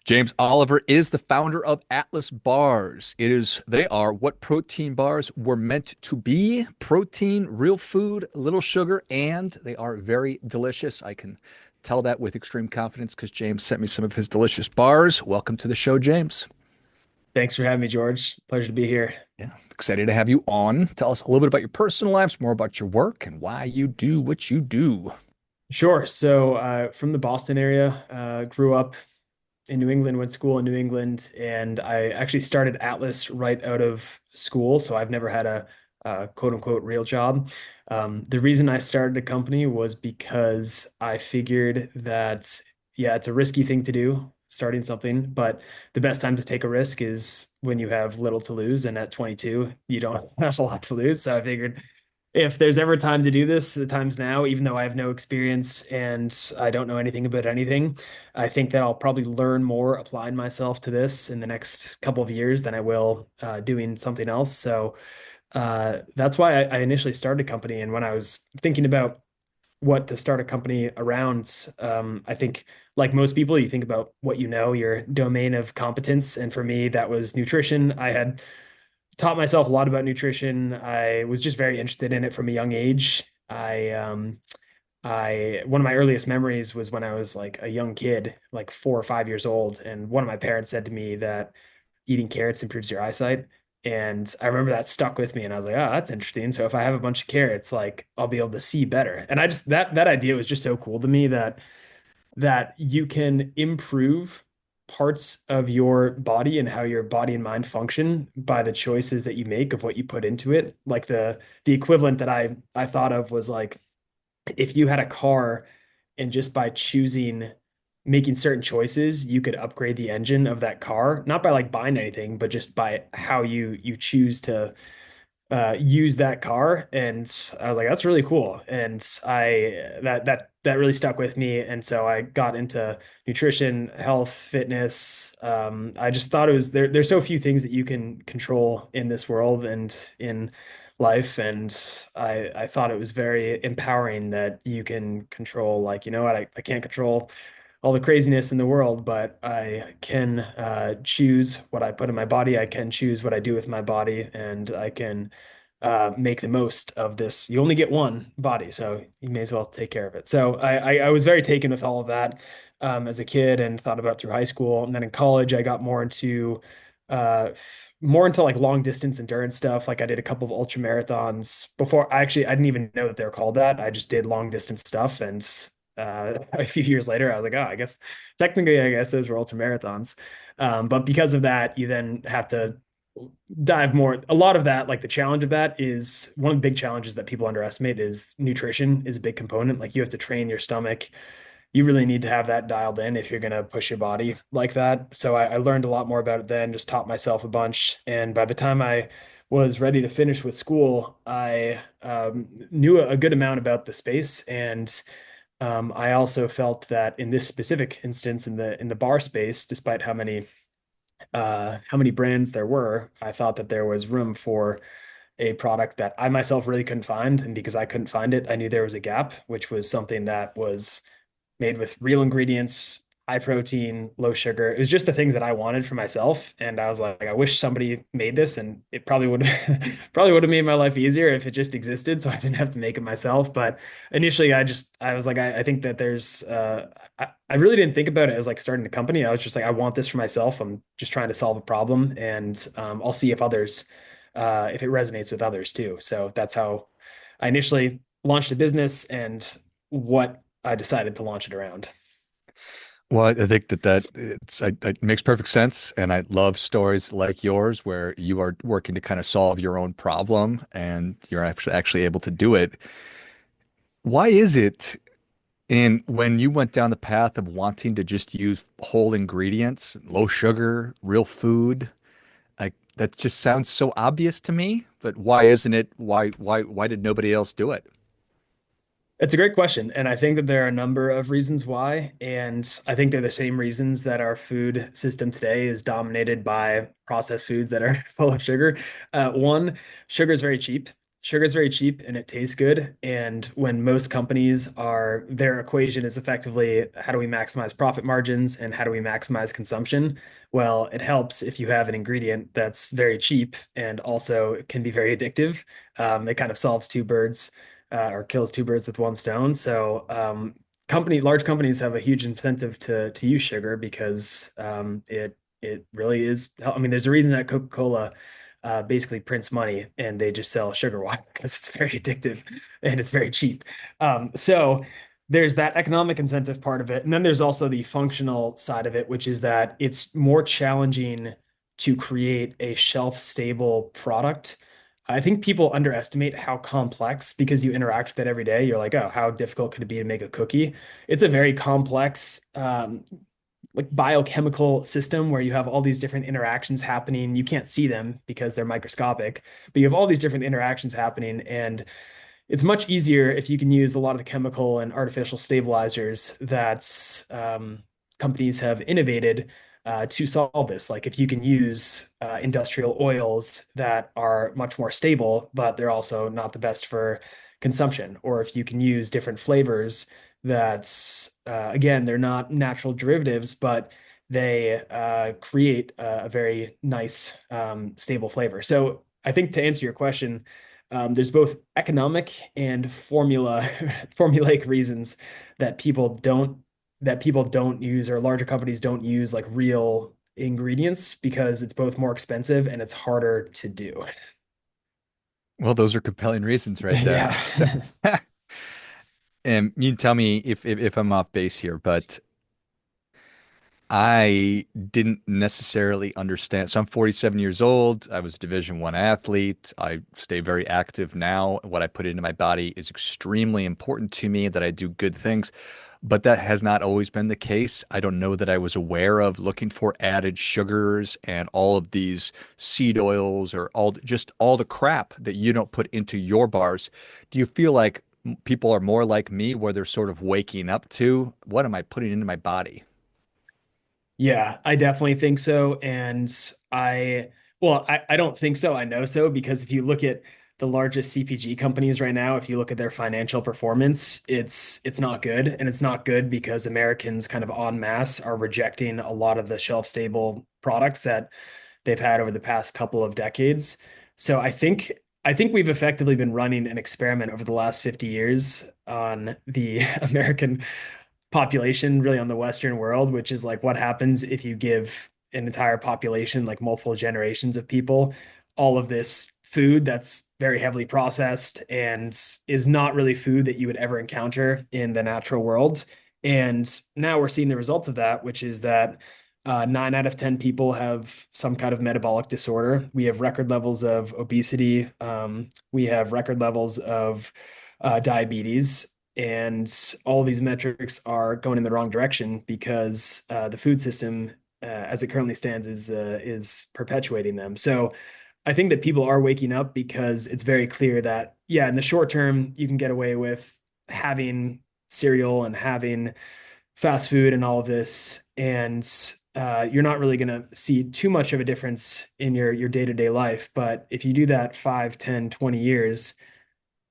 James Oliver is the founder of Atlas Bars. They are what protein bars were meant to be. Protein, real food, little sugar, and they are very delicious. I can tell that with extreme confidence because James sent me some of his delicious bars. Welcome to the show, James. Thanks for having me, George. Pleasure to be here. Yeah, excited to have you on. Tell us a little bit about your personal lives, more about your work, and why you do what you do. Sure. From the Boston area, grew up in New England, went to school in New England, and I actually started Atlas right out of school. So I've never had a quote unquote real job. The reason I started a company was because I figured that, yeah, it's a risky thing to do, starting something, but the best time to take a risk is when you have little to lose. And at 22, you don't have a lot to lose. So I figured if there's ever time to do this, the time's now, even though I have no experience and I don't know anything about anything. I think that I'll probably learn more applying myself to this in the next couple of years than I will doing something else. That's why I initially started a company. And when I was thinking about what to start a company around, I think, like most people, you think about what you know, your domain of competence. And for me, that was nutrition. I had taught myself a lot about nutrition. I was just very interested in it from a young age. I one of my earliest memories was when I was like a young kid, like 4 or 5 years old, and one of my parents said to me that eating carrots improves your eyesight. And I remember that stuck with me, and I was like, "Oh, that's interesting. So if I have a bunch of carrots, like I'll be able to see better." And I just that idea was just so cool to me that you can improve parts of your body and how your body and mind function by the choices that you make of what you put into it. Like the equivalent that I thought of was like if you had a car and just by choosing making certain choices, you could upgrade the engine of that car, not by like buying anything, but just by how you choose to use that car. And I was like, that's really cool. And that really stuck with me. And so I got into nutrition, health, fitness. I just thought it was there's so few things that you can control in this world and in life. And I thought it was very empowering that you can control, like, you know what, I can't control all the craziness in the world, but I can choose what I put in my body. I can choose what I do with my body, and I can make the most of this. You only get one body, so you may as well take care of it. So I was very taken with all of that as a kid and thought about it through high school. And then in college, I got more into like long distance endurance stuff. Like I did a couple of ultra marathons before. I didn't even know that they were called that. I just did long distance stuff, and a few years later, I was like, oh, I guess technically, I guess those were ultra marathons. But because of that, you then have to dive more. A lot of that, like the challenge of that, is one of the big challenges that people underestimate is nutrition is a big component. Like you have to train your stomach. You really need to have that dialed in if you're going to push your body like that. So I learned a lot more about it then, just taught myself a bunch. And by the time I was ready to finish with school, I knew a good amount about the space. And I also felt that in this specific instance, in the bar space, despite how many brands there were, I thought that there was room for a product that I myself really couldn't find. And because I couldn't find it, I knew there was a gap, which was something that was made with real ingredients, high protein, low sugar. It was just the things that I wanted for myself. And I was like, I wish somebody made this, and it probably would have probably would have made my life easier if it just existed, so I didn't have to make it myself. But initially, I was like, I think that I really didn't think about it as like starting a company. I was just like, I want this for myself. I'm just trying to solve a problem, and I'll see if it resonates with others too. So that's how I initially launched a business and what I decided to launch it around. Well, I think it makes perfect sense, and I love stories like yours where you are working to kind of solve your own problem, and you're actually able to do it. Why is it in when you went down the path of wanting to just use whole ingredients, low sugar, real food, like that just sounds so obvious to me, but why isn't it? Why did nobody else do it? It's a great question. And I think that there are a number of reasons why. And I think they're the same reasons that our food system today is dominated by processed foods that are full of sugar. One, sugar is very cheap. Sugar is very cheap and it tastes good. And when most companies are, their equation is effectively how do we maximize profit margins and how do we maximize consumption? Well, it helps if you have an ingredient that's very cheap and also can be very addictive. It kind of solves two birds or kills two birds with one stone. So, large companies have a huge incentive to use sugar because it really is. I mean, there's a reason that Coca-Cola basically prints money and they just sell sugar water because it's very addictive and it's very cheap. So there's that economic incentive part of it. And then there's also the functional side of it, which is that it's more challenging to create a shelf stable product. I think people underestimate how complex because you interact with it every day. You're like, oh, how difficult could it be to make a cookie? It's a very complex like biochemical system where you have all these different interactions happening. You can't see them because they're microscopic, but you have all these different interactions happening. And it's much easier if you can use a lot of the chemical and artificial stabilizers that companies have innovated to solve this. Like if you can use industrial oils that are much more stable, but they're also not the best for consumption, or if you can use different flavors that, again, they're not natural derivatives, but they create a very nice, stable flavor. So I think to answer your question, there's both economic and formulaic reasons that people don't use or larger companies don't use like real ingredients because it's both more expensive and it's harder to do. Well, those are compelling reasons right there. Yeah. So, and you can tell me if I'm off base here, but I didn't necessarily understand. So I'm 47 years old. I was a Division One athlete. I stay very active now. What I put into my body is extremely important to me that I do good things, but that has not always been the case. I don't know that I was aware of looking for added sugars and all of these seed oils or just all the crap that you don't put into your bars. Do you feel like people are more like me where they're sort of waking up to what am I putting into my body? Yeah, I definitely think so. And I don't think so. I know so because if you look at the largest CPG companies right now, if you look at their financial performance, it's not good. And it's not good because Americans kind of en masse are rejecting a lot of the shelf stable products that they've had over the past couple of decades. So I think we've effectively been running an experiment over the last 50 years on the American population, really on the Western world, which is like what happens if you give an entire population, like multiple generations of people, all of this food that's very heavily processed and is not really food that you would ever encounter in the natural world. And now we're seeing the results of that, which is that 9 out of 10 people have some kind of metabolic disorder. We have record levels of obesity. We have record levels of diabetes. And all these metrics are going in the wrong direction because the food system, as it currently stands, is perpetuating them. So I think that people are waking up because it's very clear that, yeah, in the short term, you can get away with having cereal and having fast food and all of this, and you're not really going to see too much of a difference in your day-to-day life. But if you do that 5, 10, 20 years,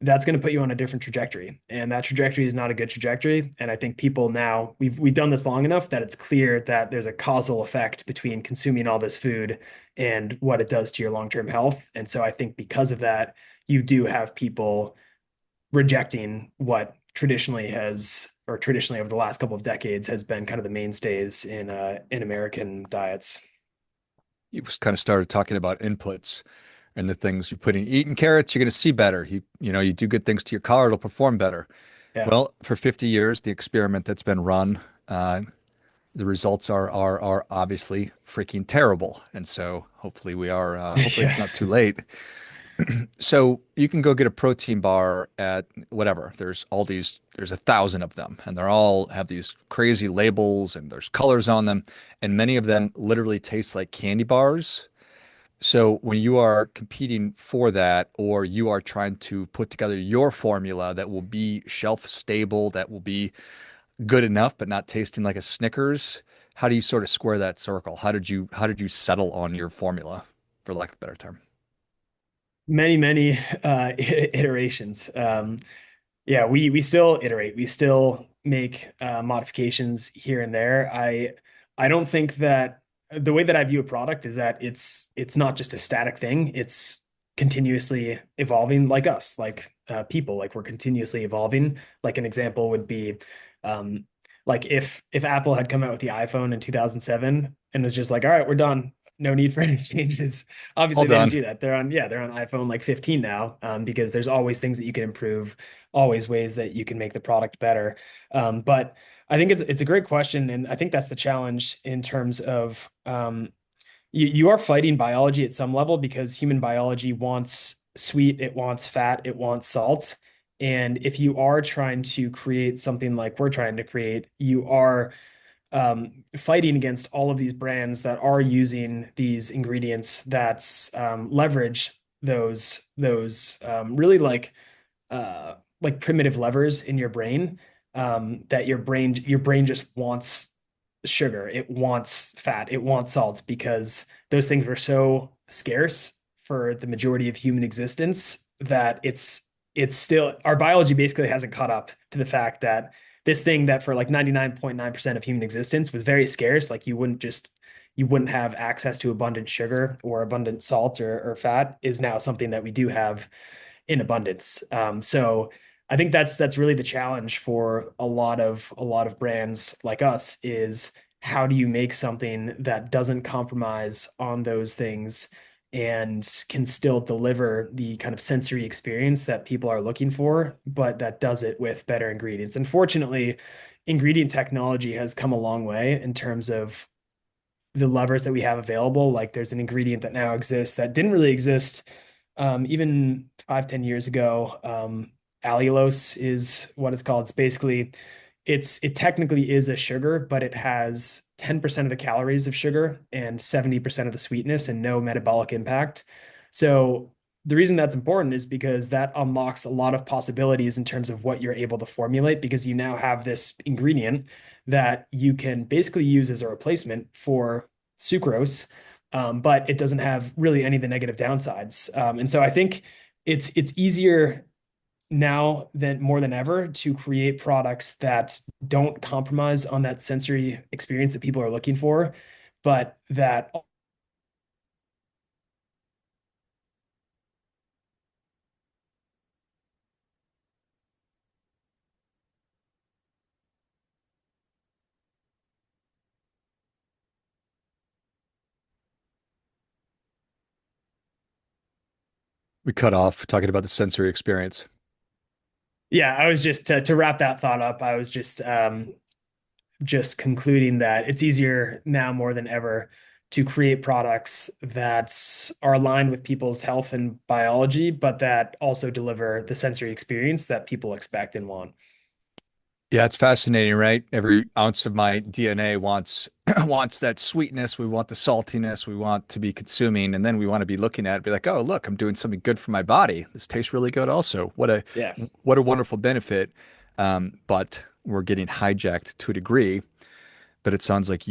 that's going to put you on a different trajectory. And that trajectory is not a good trajectory. And I think people now, we've done this long enough that it's clear that there's a causal effect between consuming all this food and what it does to your long-term health. And so I think because of that, you do have people rejecting what traditionally over the last couple of decades has been kind of the mainstays in American diets. You just kind of started talking about inputs and the things you put in. Eating carrots, you're going to see better. You do good things to your car, it'll perform better. Yeah. Well, for 50 years, the experiment that's been run, the results are obviously freaking terrible. And so hopefully Yeah. it's not too late. So you can go get a protein bar at whatever. There's 1,000 of them, and they're all have these crazy labels and there's colors on them, and many of them literally taste like candy bars. So when you are competing for that, or you are trying to put together your formula that will be shelf stable, that will be good enough, but not tasting like a Snickers, how do you sort of square that circle? How did you settle on your formula, for lack of a better term? many iterations. Yeah, we still iterate. We still make modifications here and there. I don't think that the way that I view a product is that it's not just a static thing. It's continuously evolving, like us, like people. Like we're continuously evolving. Like an example would be, um, like if Apple had come out with the iPhone in 2007 and was just like, all right, we're done. No need for any changes. All Obviously, they didn't done. do that. They're on iPhone like 15 now, because there's always things that you can improve, always ways that you can make the product better. But I think it's a great question, and I think that's the challenge in terms of you are fighting biology at some level because human biology wants sweet, it wants fat, it wants salt. And if you are trying to create something like we're trying to create, you are fighting against all of these brands that are using these ingredients that leverage those really like primitive levers in your brain, that your brain just wants sugar, it wants fat, it wants salt because those things were so scarce for the majority of human existence that it's still our biology basically hasn't caught up to the fact that this thing that for like 99.9% of human existence was very scarce, like you wouldn't have access to abundant sugar or abundant salt or fat, is now something that we do have in abundance. So I think that's really the challenge for a lot of brands like us is how do you make something that doesn't compromise on those things and can still deliver the kind of sensory experience that people are looking for, but that does it with better ingredients. Unfortunately, ingredient technology has come a long way in terms of the levers that we have available. Like there's an ingredient that now exists that didn't really exist even 5, 10 years ago. Allulose is what it's called. It's basically it technically is a sugar, but it has 10% of the calories of sugar and 70% of the sweetness and no metabolic impact. So the reason that's important is because that unlocks a lot of possibilities in terms of what you're able to formulate because you now have this ingredient that you can basically use as a replacement for sucrose, but it doesn't have really any of the negative downsides. And so I think it's easier now than more than ever to create products that don't compromise on that sensory experience that people are looking for, but that We cut off talking about the sensory experience. yeah, I was just to wrap that thought up. I was just concluding that it's easier now more than ever to create products that are aligned with people's health and biology, but that also deliver the sensory experience that people expect and want. Yeah, it's fascinating, right? Every ounce of my DNA wants wants that sweetness. We want the saltiness. We want to be consuming, and then we want to be looking at it, be like, oh, look, I'm doing something good for my body. This tastes really good, also. Yeah. What a wonderful benefit. But we're getting hijacked to a degree. But it sounds like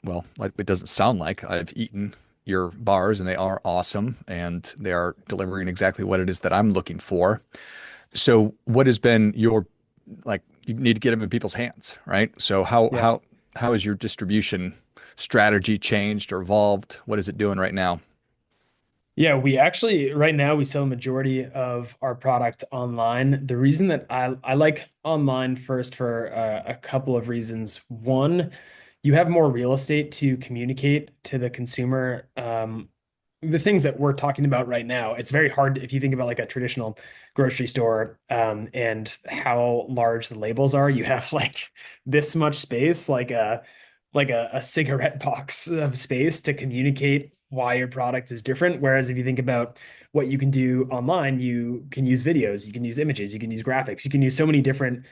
well, like it doesn't sound like I've eaten your bars, and they are awesome, and they are delivering exactly what it is that I'm looking for. So, what has been your like you need to get them in people's hands, right? So Yeah. how has your distribution strategy changed or evolved? What is it doing right now? Yeah, we actually right now we sell a majority of our product online. The reason that I like online first for a couple of reasons. One, you have more real estate to communicate to the consumer. The things that we're talking about right now, it's very hard if you think about like a traditional grocery store, and how large the labels are. You have like this much space, like a cigarette box of space to communicate why your product is different. Whereas if you think about what you can do online, you can use videos, you can use images, you can use graphics, you can use so many different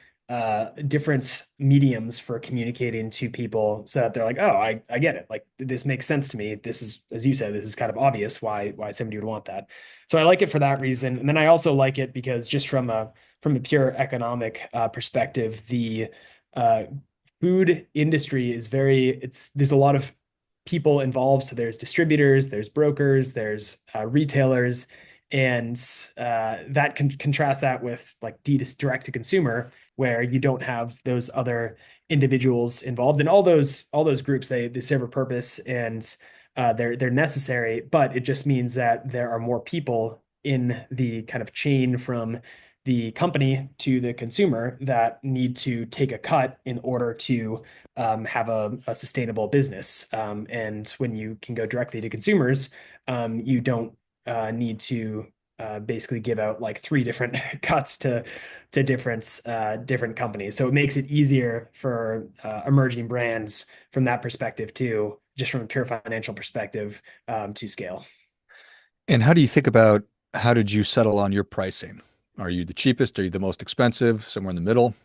mediums for communicating to people so that they're like, oh, I get it. Like this makes sense to me. This is, as you said, this is kind of obvious why somebody would want that. So I like it for that reason. And then I also like it because just from a pure economic perspective, the uh, food industry is very it's there's a lot of people involved. So there's distributors, there's brokers, there's retailers, And that can contrast that with like direct to consumer, where you don't have those other individuals involved. And all those groups, they serve a purpose, and they're necessary, but it just means that there are more people in the kind of chain from the company to the consumer that need to take a cut in order to have a sustainable business. And when you can go directly to consumers, you don't need to basically give out like three different cuts to different companies. So it makes it easier for emerging brands from that perspective too, just from a pure financial perspective, to scale. And how do you think about how did you settle on your pricing? Are you the cheapest? Are you the most expensive? Somewhere in the middle?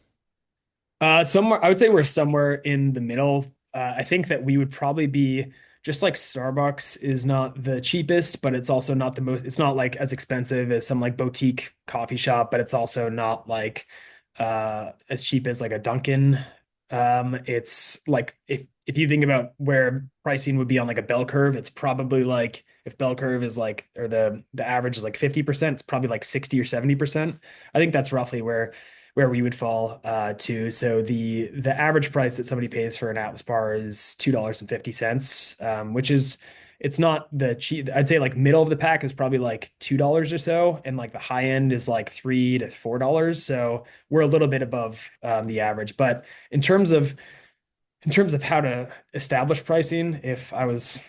Somewhere, I would say we're somewhere in the middle. I think that we would probably be just like Starbucks is not the cheapest, but it's also not the most, it's not like as expensive as some like boutique coffee shop, but it's also not like as cheap as like a Dunkin'. It's like if you think about where pricing would be on like a bell curve, it's probably like if bell curve is like or the average is like 50%, it's probably like 60 or 70%. I think that's roughly where we would fall to. So the average price that somebody pays for an Atlas bar is $2.50, which is it's not the cheap. I'd say like middle of the pack is probably like $2 or so, and like the high end is like $3 to $4. So we're a little bit above the average. But in terms of how to establish pricing, if I was,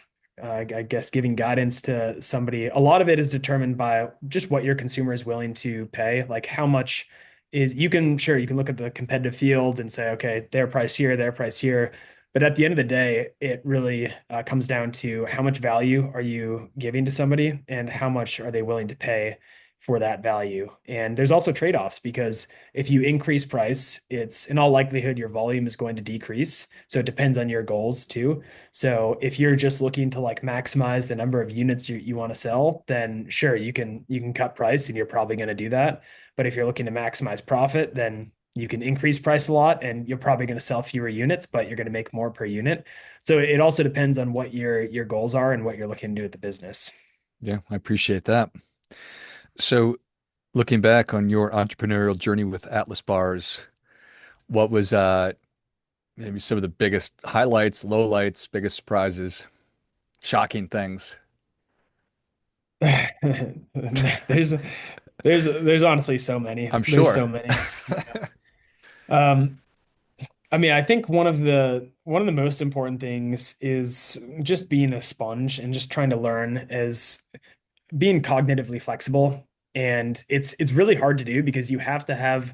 I guess, giving guidance to somebody, a lot of it is determined by just what your consumer is willing to pay. Like how much is you can sure you can look at the competitive field and say, okay, their price here, their price here. But at the end of the day, it really comes down to how much value are you giving to somebody and how much are they willing to pay for that value. And there's also trade-offs because if you increase price, it's in all likelihood your volume is going to decrease. So it depends on your goals too. So if you're just looking to like maximize the number of units you want to sell, then sure, you can cut price and you're probably going to do that. But if you're looking to maximize profit, then you can increase price a lot and you're probably going to sell fewer units, but you're going to make more per unit. So it also depends on what your goals are and what you're looking to do with the business. Yeah, I appreciate that. So, looking back on your entrepreneurial journey with Atlas bars, what was maybe some of the biggest highlights, lowlights, biggest surprises, shocking things? There's there's honestly so many. I'm There's sure. so many. Yeah. Um, I mean, I think one of the most important things is just being a sponge and just trying to learn as being cognitively flexible. And it's really hard to do because you have to have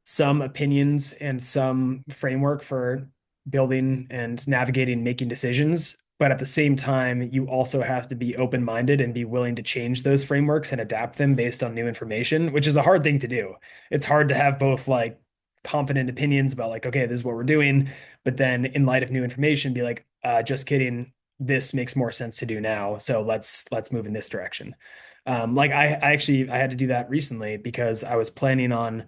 some opinions and some framework for building and navigating, making decisions. But at the same time, you also have to be open-minded and be willing to change those frameworks and adapt them based on new information, which is a hard thing to do. It's hard to have both like confident opinions about like, okay, this is what we're doing, but then in light of new information, be like, just kidding, this makes more sense to do now. So let's move in this direction. Like I actually I had to do that recently because I was planning on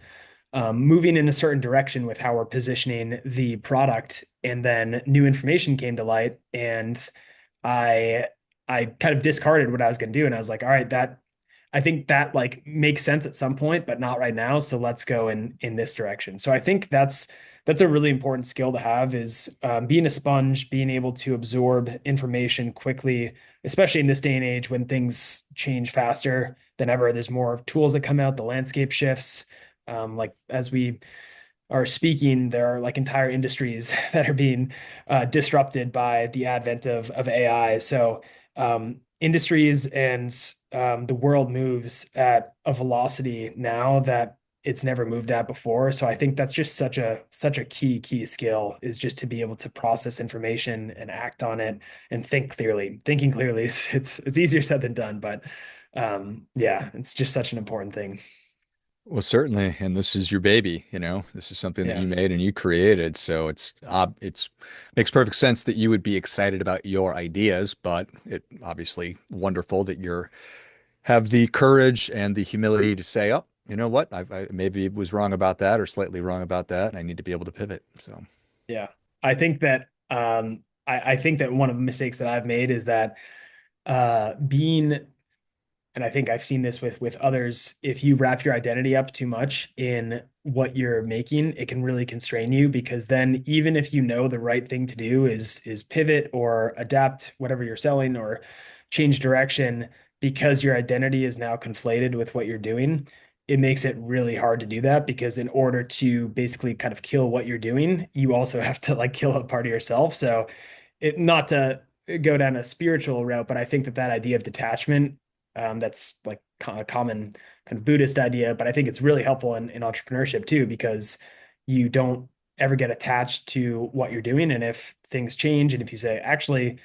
moving in a certain direction with how we're positioning the product, and then new information came to light, and I I kind of discarded what I was going to do, and I was like, all right, that I think that like makes sense at some point, but not right now. So let's go in this direction. So I think that's a really important skill to have is being a sponge, being able to absorb information quickly, especially in this day and age when things change faster than ever. There's more tools that come out, the landscape shifts. Like as we are speaking, there are like entire industries that are being disrupted by the advent of AI. So industries and the world moves at a velocity now that it's never moved at before. So I think that's just such a key skill is just to be able to process information and act on it and think clearly. Thinking clearly is it's easier said than done, but yeah, it's just such an important thing. Well, certainly, and this is your baby, This is something that Yeah. you made and you created, so it's makes perfect sense that you would be excited about your ideas, but it obviously wonderful that you're have the courage and the humility to say, "Oh, you know what? I maybe was wrong about that or slightly wrong about that, and I need to be able to pivot." So, Yeah. I think that I think that one of the mistakes that I've made is that being and I think I've seen this with others, if you wrap your identity up too much in what you're making, it can really constrain you because then even if you know the right thing to do is pivot or adapt whatever you're selling or change direction, because your identity is now conflated with what you're doing, it makes it really hard to do that because in order to basically kind of kill what you're doing, you also have to like kill a part of yourself. So it not to go down a spiritual route, but I think that that idea of detachment, that's like a common kind of Buddhist idea, but I think it's really helpful in entrepreneurship too, because you don't ever get attached to what you're doing. And if things change, and if you say, actually,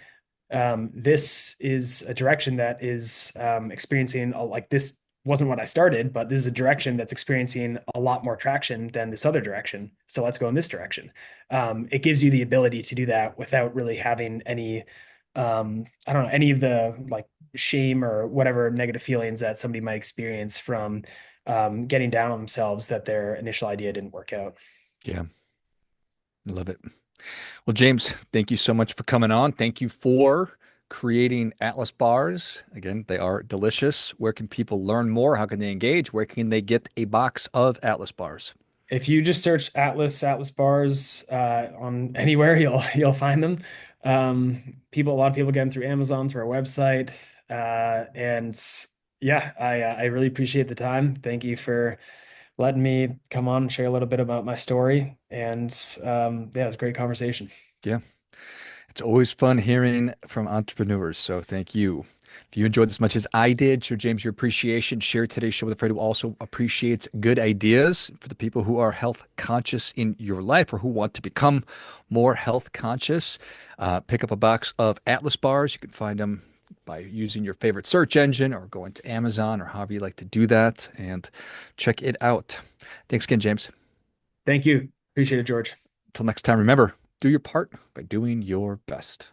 this is a direction that is experiencing like this wasn't what I started, but this is a direction that's experiencing a lot more traction than this other direction. So let's go in this direction. It gives you the ability to do that without really having any, I don't know, any of the like shame or whatever negative feelings that somebody might experience from getting down on themselves that their initial idea didn't work out. Yeah, I love it. Well, James, thank you so much for coming on. Thank you for creating Atlas bars. Again, they are delicious. Where can people learn more? How can they engage? Where can they get a box of Atlas bars? If you just search Atlas bars on anywhere, you'll find them. A lot of people get them through Amazon, through our website, and yeah, I really appreciate the time. Thank you for letting me come on and share a little bit about my story. And yeah, it was a great conversation. Yeah. It's always fun hearing from entrepreneurs. So thank you. If you enjoyed as much as I did, show James your appreciation. Share today's show with a friend who also appreciates good ideas. For the people who are health conscious in your life or who want to become more health conscious, pick up a box of Atlas bars. You can find them by using your favorite search engine or going to Amazon or however you like to do that and check it out. Thanks again, James. Thank you. Appreciate it, George. Until next time, remember, do your part by doing your best.